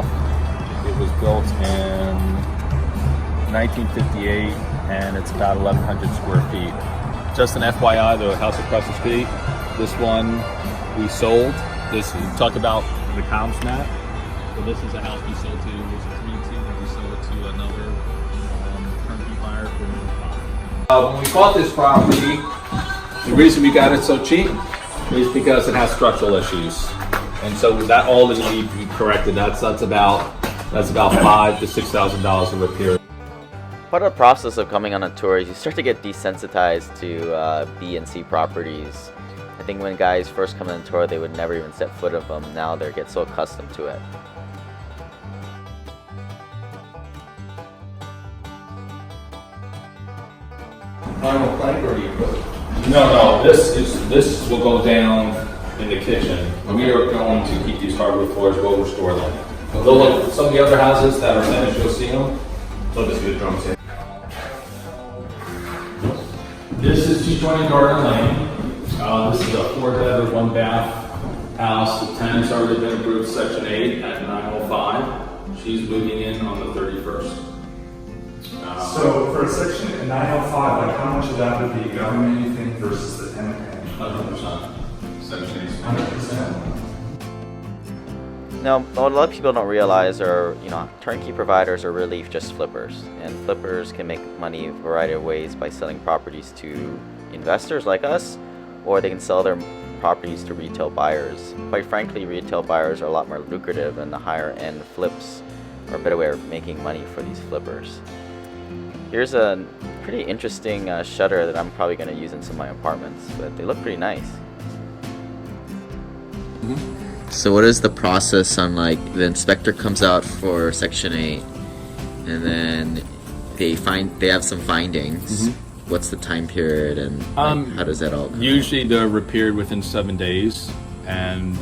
half. It was built in 1958 and it's about 1,100 square feet. Just an FYI, the house across the street, this one we sold. This, talk about the comms mat. So this is a house we sold to, it was a 3-2, and we sold it to another turnkey buyer for $1,500. When we bought this property, the reason we got it so cheap is because it has structural issues. And so that all that needs to be corrected. That's about $5,000 to $6,000 of repair. Part of the process of coming on a tour is you start to get desensitized to B and C properties. I think when guys first come on a tour, they would never even set foot of them. Now they get so accustomed to it. Vinyl plank, or do you put? No. This will go down in the kitchen. We are going to keep these hardwood floors. We'll restore them. They'll look, some of the other houses that are finished, you'll see them. So this is the drum set. This is 220 Garden Lane. This is a 4-bedroom, 1-bath house. The tenant's already been approved Section 8 at 905. She's moving in on the 31st. So for a section 905, like how much of that would be government anything versus the tenant paying? 100%. Section 8. 100%. Now, what a lot of people don't realize are, turnkey providers are really just flippers. And flippers can make money a variety of ways by selling properties to investors like us, or they can sell their properties to retail buyers. Quite frankly, retail buyers are a lot more lucrative, and the higher end flips are a better way of making money for these flippers. Here's a pretty interesting shutter that I'm probably going to use in some of my apartments, but they look pretty nice. So what is the process on, like, the inspector comes out for Section 8 and then they have some findings. What's the time period and how does that all come? Usually they're repaired within 7 days, and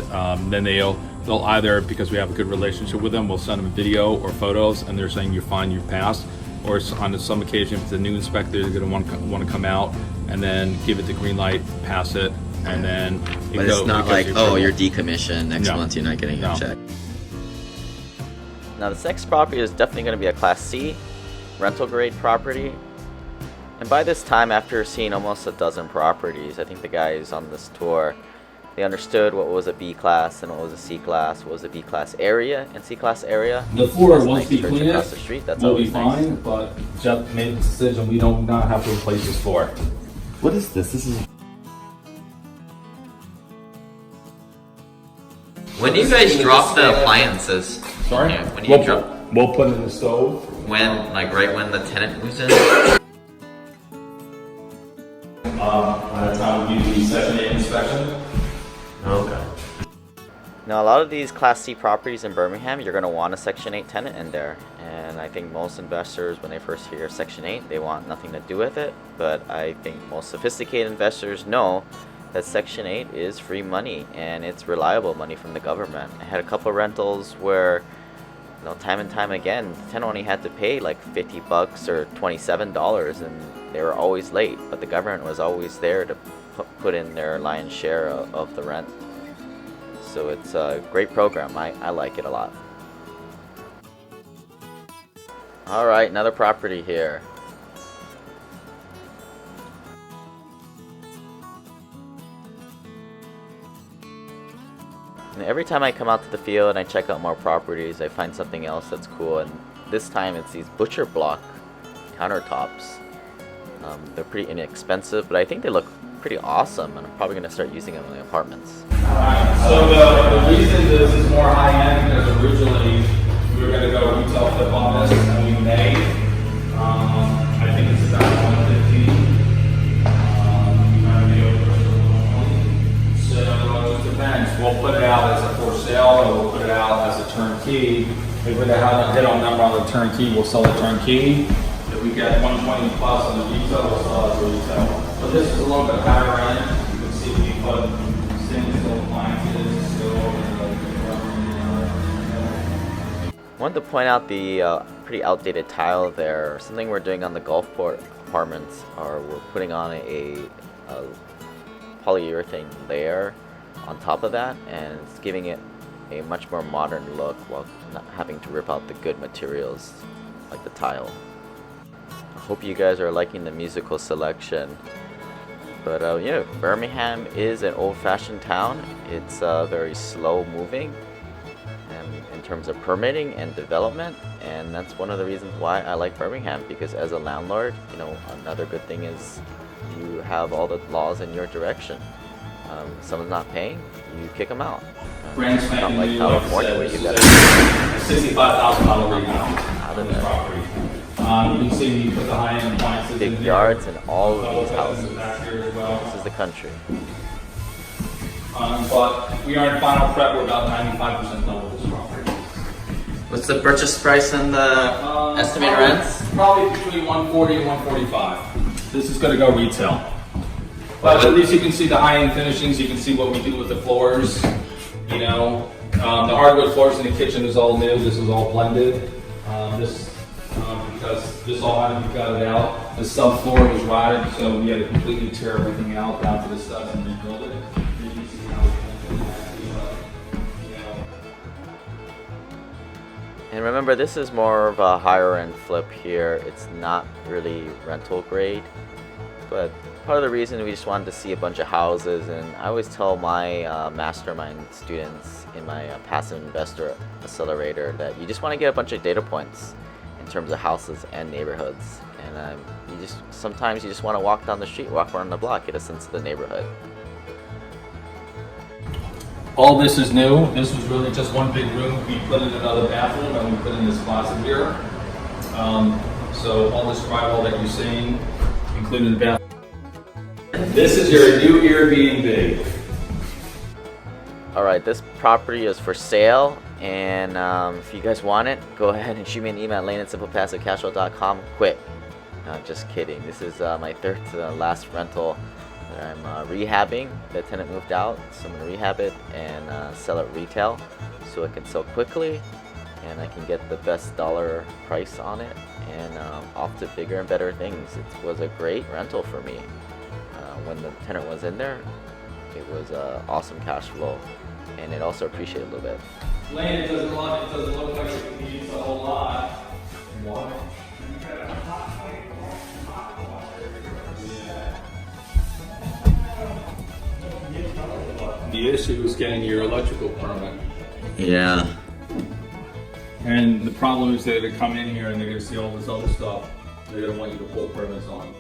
then they'll either, because we have a good relationship with them, we'll send them a video or photos and they're saying you're fine, you've passed. Or on some occasion, if it's a new inspector, they're going to want to come out and then give it the green light, pass it, and then But it's not like, oh, you're decommissioned, next month you're not getting a check. Now, this next property is definitely going to be a Class C rental grade property. And by this time, after seeing almost a dozen properties, I think the guys on this tour, they understood what was a B class and what was a C class, what was a B class area and C class area. The floor won't nice be church cleaned. Across the street. That's We'll be always nice. fine, but Jeff made the decision we don't not have to replace this floor. What is this? This is... When do you guys drop the appliances? Sorry? Yeah, when do you drop? We'll put it in the stove. When, like right when the tenant moves in? By the time we do the Section 8 inspection. Okay. Now, a lot of these Class C properties in Birmingham, you're going to want a Section 8 tenant in there. And I think most investors, when they first hear Section 8, they want nothing to do with it. But I think most sophisticated investors know that Section 8 is free money and it's reliable money from the government. I had a couple of rentals where, time and time again, the tenant only had to pay like $50 or $27 and they were always late. But the government was always there to put in their lion's share of the rent. So it's a great program. I like it a lot. Alright, another property here. And every time I come out to the field and I check out more properties, I find something else that's cool. And this time it's these butcher block countertops. They're pretty inexpensive, but I think they look pretty awesome, and I'm probably going to start using them in the apartments. So the reason this is more high-end, because originally we were going to go retail flip on this, and we may. I think it's about 115. So it depends. We'll put it out as a for sale, or we'll put it out as a turnkey. If we haven't hit on number on the turnkey, we'll sell the turnkey. If we get 120 plus on the retail, we'll sell it as a retail. But this is a little bit higher end. You can see we put stainless steel appliances, I wanted to point out the pretty outdated tile there. Something we're doing on the Gulfport apartments, or we're putting on a polyurethane layer on top of that, and it's giving it a much more modern look while not having to rip out the good materials like the tile. I hope you guys are liking the musical selection. But yeah, Birmingham is an old-fashioned town. It's very slow moving in terms of permitting and development, and that's one of the reasons why I like Birmingham, because as a landlord, you know, another good thing is you have all the laws in your direction. If someone's not paying, you kick them out. Brand Not spanking like new, California where like you I got said, $65,000 rebound out on of this there. property. You can see we put the high-end appliances Big in there. yards in all of Double these bedrooms houses. back here as well. This is the country. But we are in final prep. We're about 95% done with this property. What's the purchase price and the estimated rents? Probably between 140 and 145. This is going to go retail. But at least you can see the high-end finishings. You can see what we do with the floors. You know, the hardwood floors in the kitchen is all new. This is all blended. Because this all had to be gutted out. The subfloor was rotted, so we had to completely tear everything out down to the studs and rebuild it. You can see how we can do that, you know. And remember, this is more of a higher end flip here. It's not really rental grade, but part of the reason we just wanted to see a bunch of houses, and I always tell my mastermind students in my passive investor accelerator that you just want to get a bunch of data points in terms of houses and neighborhoods, and sometimes you just want to walk down the street, walk around the block, get a sense of the neighborhood. All this is new. This was really just one big room. We put in another bathroom and we put in this closet here. So all this drywall that you're seeing, including the bathroom. This is your new Airbnb. Alright, this property is for sale, and if you guys want it, go ahead and shoot me an email at lane@simplepassivecashflow.com quick. No, just kidding. This is my third to the last rental that I'm rehabbing. The tenant moved out, so I'm going to rehab it and sell it retail so it can sell quickly and I can get the best dollar price on it and off to bigger and better things. It was a great rental for me. When the tenant was in there, it was awesome cash flow, and it also appreciated a little bit. Lane, it doesn't look like it needs a whole lot. Why? The issue is getting your electrical permit. Yeah. And the problem is they're going to come in here and they're going to see all this other stuff. They're going to want you to pull permits on.